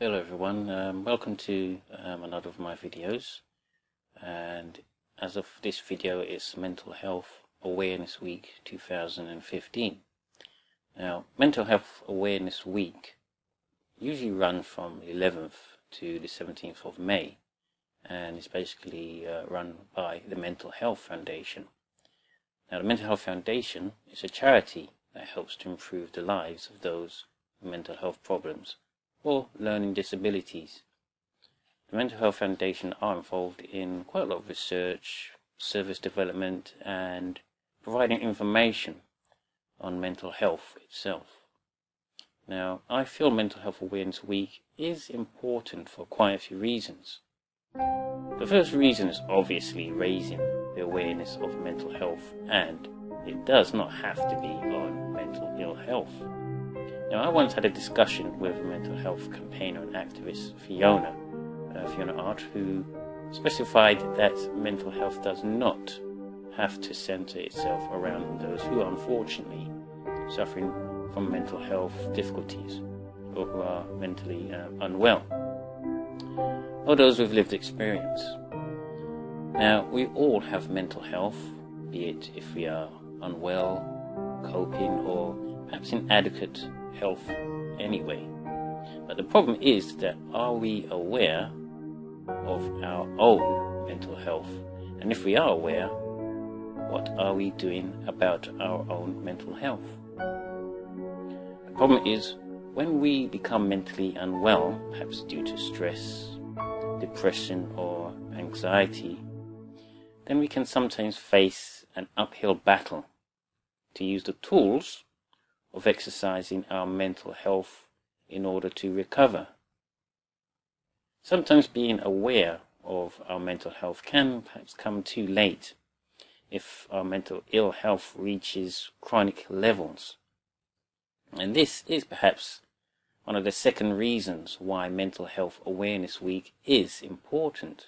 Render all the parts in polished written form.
Hello everyone, welcome to another of my videos, and as of this video it's Mental Health Awareness Week 2015. Now, Mental Health Awareness Week usually runs from the 11th to the 17th of May, and it's basically run by the Mental Health Foundation. Now, the Mental Health Foundation is a charity that helps to improve the lives of those with mental health problems or learning disabilities. The Mental Health Foundation are involved in quite a lot of research, service development, and providing information on mental health itself. Now, I feel Mental Health Awareness Week is important for quite a few reasons. The first reason is obviously raising the awareness of mental health, and it does not have to be on mental ill health. Now, I once had a discussion with a mental health campaigner and activist, Fiona Art, who specified that mental health does not have to center itself around those who are unfortunately suffering from mental health difficulties or who are mentally unwell, or those with lived experience. Now, we all have mental health, be it if we are unwell, coping, or perhaps inadequate health anyway. But the problem is that, are we aware of our own mental health? And if we are aware, what are we doing about our own mental health? The problem is, when we become mentally unwell, perhaps due to stress, depression, or anxiety, then we can sometimes face an uphill battle to use the tools of exercising our mental health in order to recover. Sometimes being aware of our mental health can perhaps come too late if our mental ill health reaches chronic levels. And this is perhaps one of the second reasons why Mental Health Awareness Week is important.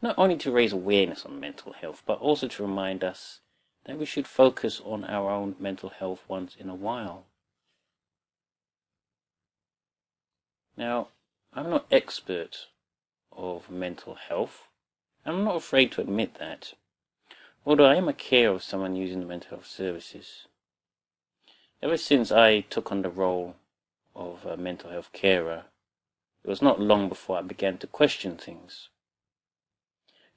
Not only to raise awareness on mental health, but also to remind us that we should focus on our own mental health once in a while. Now, I'm not expert of mental health, and I'm not afraid to admit that, although I am a carer of someone using the mental health services. Ever since I took on the role of a mental health carer, it was not long before I began to question things.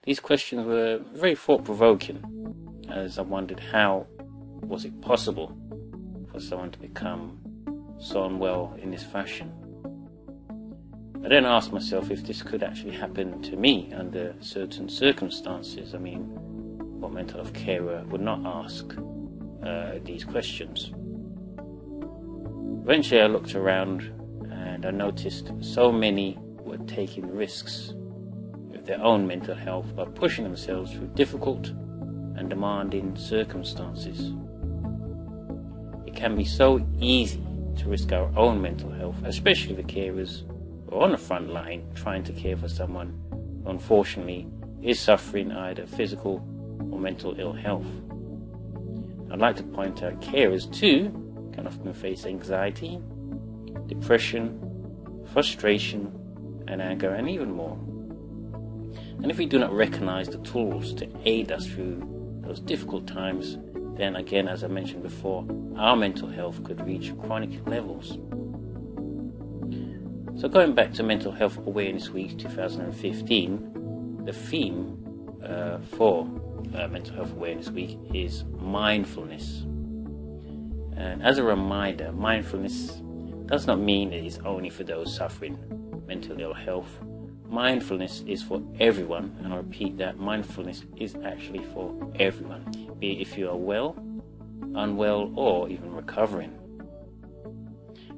These questions were very thought-provoking, as I wondered how was it possible for someone to become so unwell in this fashion. I then asked myself if this could actually happen to me under certain circumstances. I mean, what mental health carer would not ask these questions? Eventually I looked around and I noticed so many were taking risks with their own mental health by pushing themselves through difficult and demanding circumstances. It can be so easy to risk our own mental health, especially the carers who are on the front line trying to care for someone who unfortunately is suffering either physical or mental ill health. I'd like to point out carers too can often face anxiety, depression, frustration, and anger, and even more. And if we do not recognize the tools to aid us through those difficult times, then again, as I mentioned before, our mental health could reach chronic levels. So going back to Mental Health Awareness Week 2015, the theme for Mental Health Awareness Week is mindfulness. And as a reminder, mindfulness does not mean it is only for those suffering mental ill health. Mindfulness is for everyone, and I repeat that mindfulness is actually for everyone, be it if you are well, unwell, or even recovering.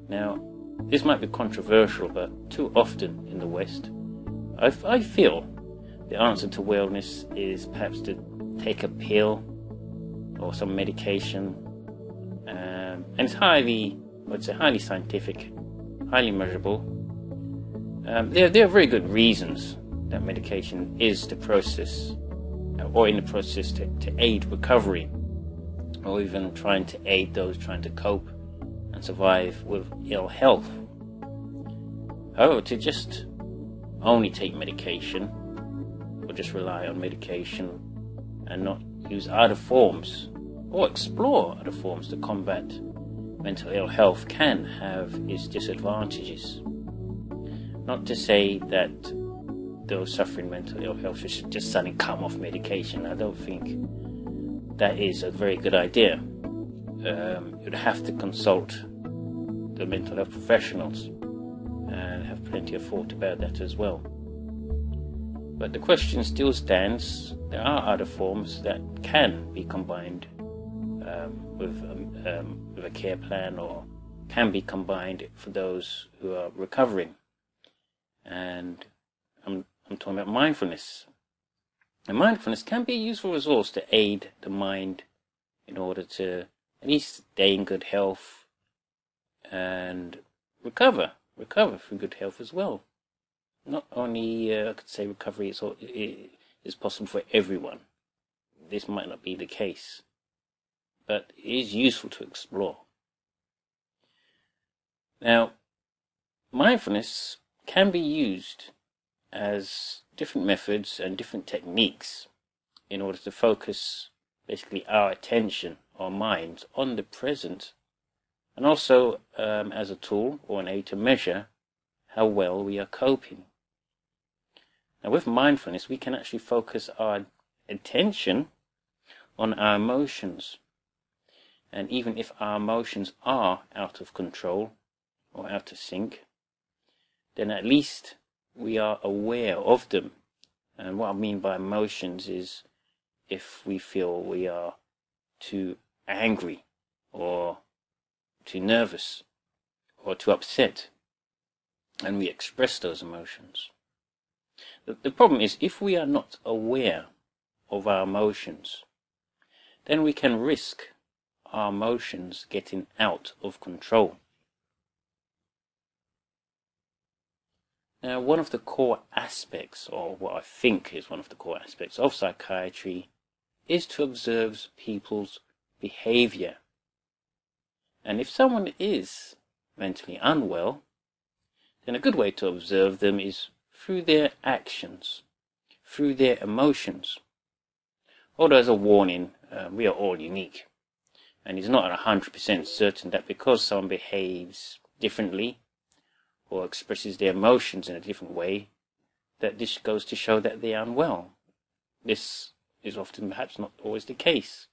Now, this might be controversial, but too often in the West, I feel the answer to wellness is perhaps to take a pill or some medication, and it's highly scientific, highly measurable. There are very good reasons that medication is the process, or in the process to aid recovery, or even trying to aid those trying to cope and survive with ill health. However, to just only take medication or just rely on medication and not use other forms or explore other forms to combat mental ill health can have its disadvantages. Not to say that those suffering mental ill health should just suddenly come off medication. I don't think that is a very good idea. You'd have to consult the mental health professionals and have plenty of thought about that as well. But the question still stands. There are other forms that can be combined with a care plan, or can be combined for those who are recovering. And I'm talking about mindfulness. And mindfulness can be a useful resource to aid the mind in order to at least stay in good health and recover through good health as well. Not only, I could say recovery is possible for everyone. This might not be the case, but it is useful to explore. Now, mindfulness can be used as different methods and different techniques in order to focus basically our attention, our minds, on the present, and also as a tool or an aid to measure how well we are coping. Now, with mindfulness, we can actually focus our attention on our emotions. And even if our emotions are out of control or out of sync, then at least we are aware of them. And what I mean by emotions is if we feel we are too angry or too nervous or too upset, and we express those emotions. The problem is, if we are not aware of our emotions, then we can risk our emotions getting out of control. Now, one of the core aspects, or what I think is one of the core aspects of psychiatry, is to observe people's behavior. And if someone is mentally unwell, then a good way to observe them is through their actions, through their emotions. Although, as a warning, we are all unique. And it's not 100% certain that because someone behaves differently or expresses their emotions in a different way, that this goes to show that they are unwell. This is often perhaps not always the case.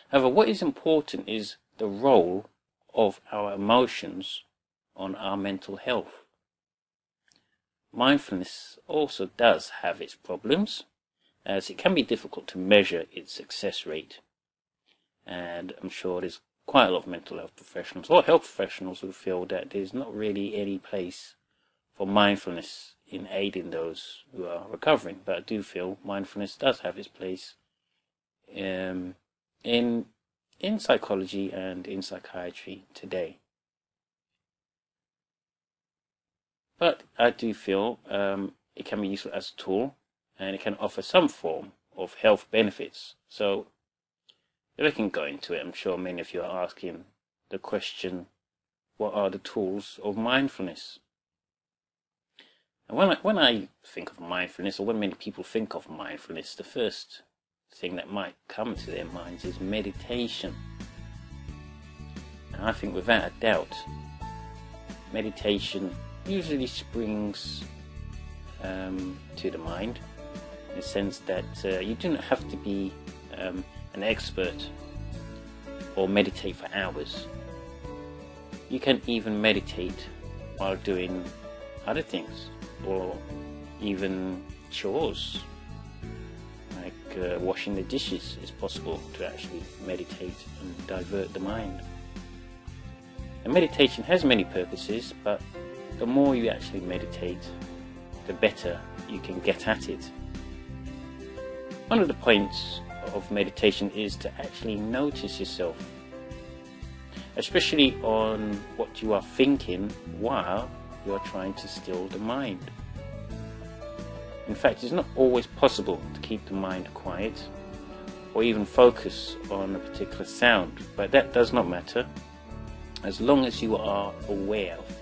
However, what is important is the role of our emotions on our mental health. Mindfulness also does have its problems, as it can be difficult to measure its success rate. And I'm sure there's quite a lot of mental health professionals or health professionals who feel that there's not really any place for mindfulness in aiding those who are recovering. But I do feel mindfulness does have its place in psychology and in psychiatry today. But I do feel it can be useful as a tool, and it can offer some form of health benefits. So if I can go into it, I'm sure many of you are asking the question, what are the tools of mindfulness? And when I think of mindfulness, or when many people think of mindfulness, the first thing that might come to their minds is meditation. And I think without a doubt, meditation usually springs to the mind, in the sense that you do not have to be an expert or meditate for hours. You can even meditate while doing other things, or even chores, like washing the dishes. Is possible to actually meditate and divert the mind. And meditation has many purposes, but the more you actually meditate, the better you can get at it. One of the points of meditation is to actually notice yourself, especially on what you are thinking while you are trying to still the mind. In fact, it's not always possible to keep the mind quiet or even focus on a particular sound, but that does not matter as long as you are aware of things.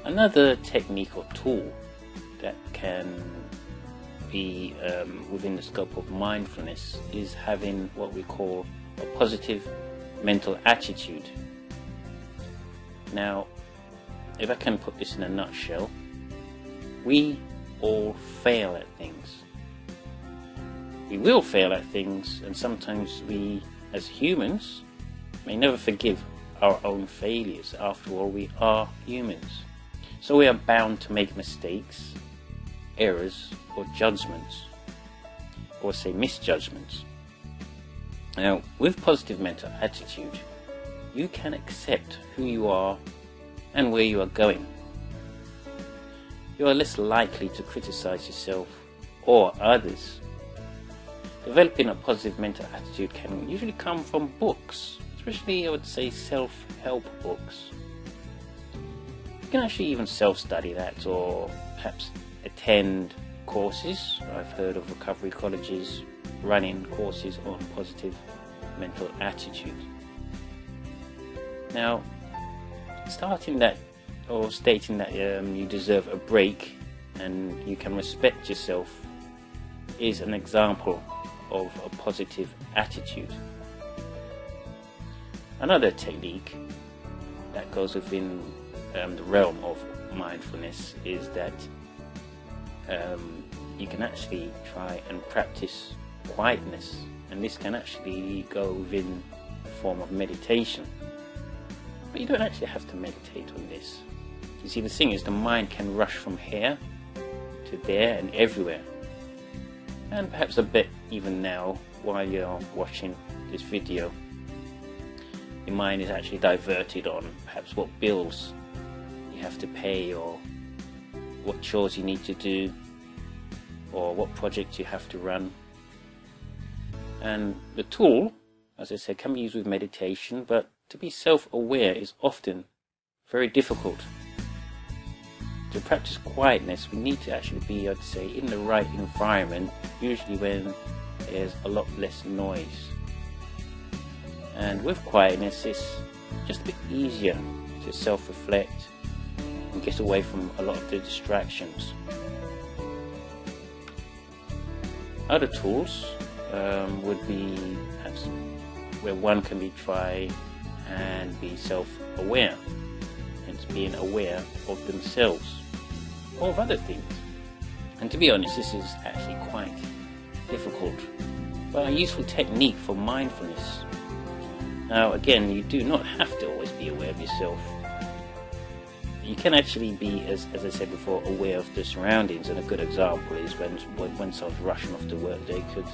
Another technique or tool that can be within the scope of mindfulness is having what we call a positive mental attitude. Now, if I can put this in a nutshell, we all fail at things. We will fail at things, and sometimes we, as humans, may never forgive our own failures. After all, we are humans. So we are bound to make mistakes, errors, or judgments, or say misjudgments. Now, with positive mental attitude, you can accept who you are and where you are going. You are less likely to criticize yourself or others. Developing a positive mental attitude can usually come from books, especially I would say self-help books. You can actually even self-study that, or perhaps attend courses. I've heard of recovery colleges running courses on positive mental attitude. Now, stating that you deserve a break and you can respect yourself is an example of a positive attitude. Another technique that goes within the realm of mindfulness is that you can actually try and practice quietness, and this can actually go within the form of meditation. But you don't actually have to meditate on this. You see, the thing is, the mind can rush from here to there and everywhere. And perhaps a bit even now, while you're watching this video, your mind is actually diverted on perhaps what bills you have to pay, or what chores you need to do, or what projects you have to run. And the tool, as I said, can be used with meditation, but to be self-aware is often very difficult. To practice quietness, we need to actually be, I'd say, in the right environment, usually when there's a lot less noise. And with quietness, it's just a bit easier to self-reflect and get away from a lot of the distractions. Other tools would be perhaps where one can be try and be self-aware, hence being aware of themselves or of other things. And to be honest, this is actually quite difficult, but a useful technique for mindfulness. Now again, you do not have to always be aware of yourself. You can actually be, as I said before, aware of the surroundings, and a good example is when someone's rushing off to work, they could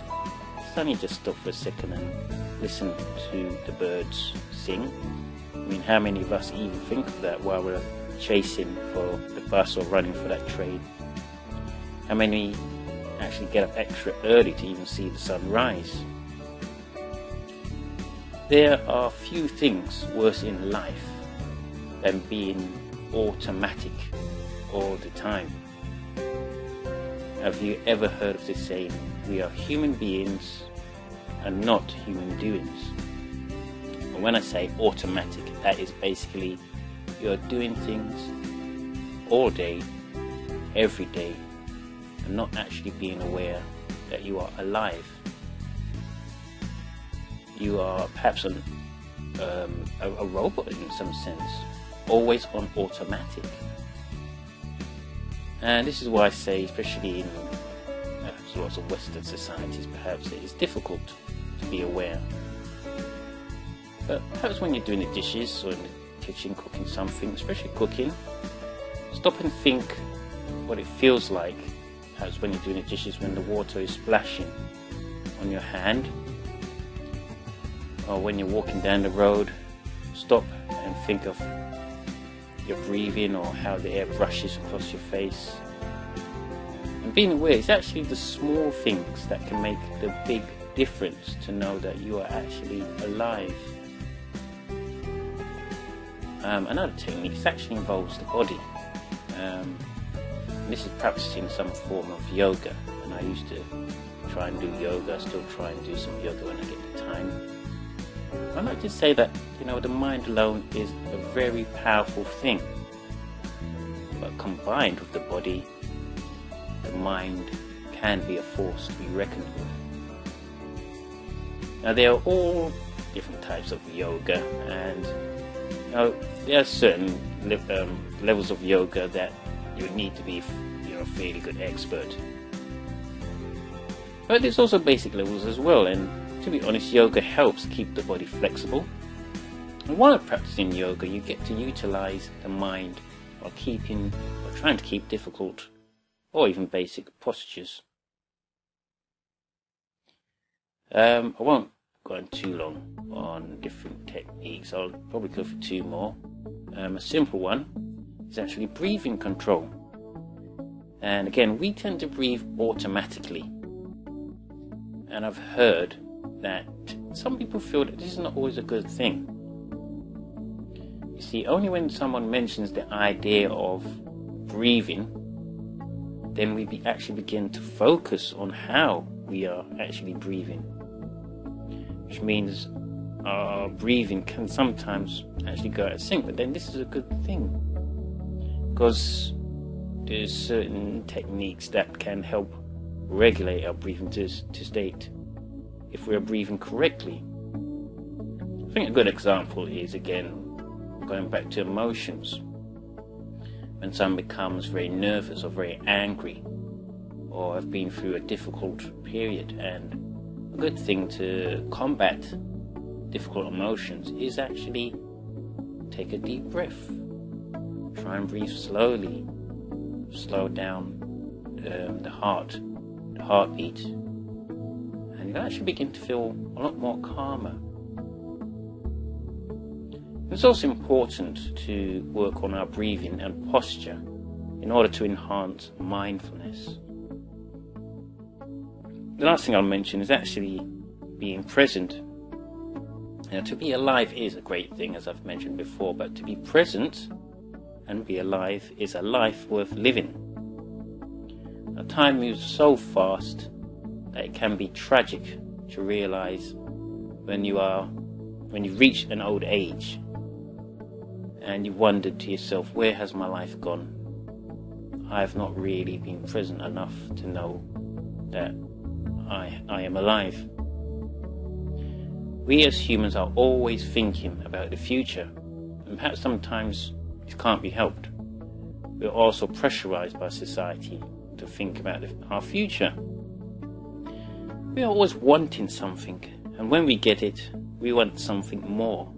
suddenly just stop for a second and listen to the birds sing. I mean, how many of us even think of that while we're chasing for the bus or running for that train? How many actually get up extra early to even see the sun rise? There are few things worse in life than being automatic all the time. Have you ever heard of this saying, we are human beings and not human doings? And when I say automatic, that is basically you're doing things all day, every day, and not actually being aware that you are alive. You are perhaps a robot in some sense, always on automatic. And this is why I say, especially in lots of Western societies, perhaps it is difficult to be aware. But perhaps when you're doing the dishes or in the kitchen cooking something, especially cooking, stop and think what it feels like, perhaps when you're doing the dishes, when the water is splashing on your hand, or when you're walking down the road. Stop and think of your breathing or how the air brushes across your face. And being aware, it's actually the small things that can make the big difference to know that you are actually alive. Another technique, it actually involves the body. This is practicing some form of yoga, and I used to try and do yoga. I still try and do some yoga when I get the time. I might just say that, the mind alone is a very powerful thing. combined with the body, the mind can be a force to be reckoned with. Now, there are all different types of yoga, and there are certain levels of yoga that you need to be a fairly good expert. But there's also basic levels as well, and to be honest, yoga helps keep the body flexible. And while practicing yoga, you get to utilize the mind while trying to keep difficult or even basic postures. I won't go on too long on different techniques. I'll probably go for two more. A simple one is actually breathing control. And again, we tend to breathe automatically. And I've heard that some people feel that this is not always a good thing. You see, only when someone mentions the idea of breathing, then we actually begin to focus on how we are actually breathing. Which means our breathing can sometimes actually go out of sync, but then this is a good thing, because there's certain techniques that can help regulate our breathing to state if we are breathing correctly. I think a good example is, again, going back to emotions. When someone becomes very nervous or very angry, or have been through a difficult period, and a good thing to combat difficult emotions is actually take a deep breath. Try and breathe slowly. Slow down the heartbeat, and you actually begin to feel a lot more calmer. It's also important to work on our breathing and posture in order to enhance mindfulness. The last thing I'll mention is actually being present. To be alive is a great thing, as I've mentioned before, but to be present and be alive is a life worth living. Now, time moves so fast that it can be tragic to realize when you reach an old age and you wondered to yourself, where has my life gone? I have not really been present enough to know that I am alive. We as humans are always thinking about the future, and perhaps sometimes it can't be helped. We're also pressurized by society to think about our future. We are always wanting something, and when we get it, we want something more.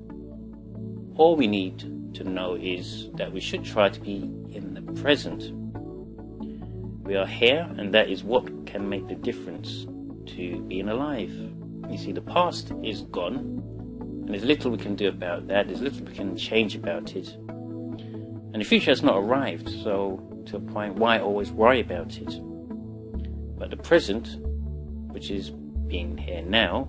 All we need to know is that we should try to be in the present. We are here, and that is what can make the difference to being alive. You see, the past is gone, and there's little we can do about that. There's little we can change about it. And the future has not arrived, so to a point, why always worry about it? But the present, which is being here now,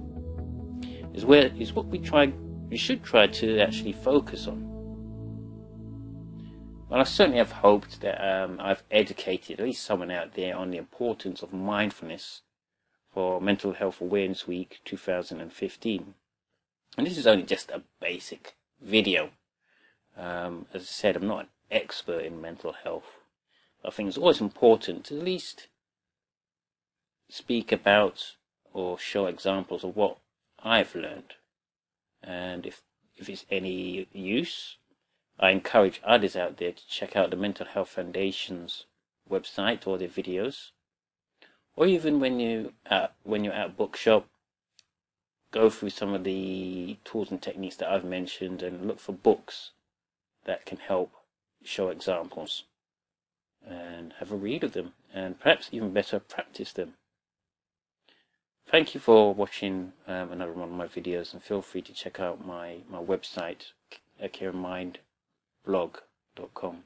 is what we should try to actually focus on. Well, I certainly have hoped that I've educated at least someone out there on the importance of mindfulness for Mental Health Awareness Week 2015. And this is only just a basic video. As I said, I'm not an expert in mental health. I think it's always important to at least speak about or show examples of what I've learned. And if it's any use, I encourage others out there to check out the Mental Health Foundation's website or their videos. Or even when you're at a bookshop, go through some of the tools and techniques that I've mentioned and look for books that can help show examples and have a read of them, and perhaps even better, practice them. Thank you for watching another one of my videos, and feel free to check out my website, careandmindblog.com.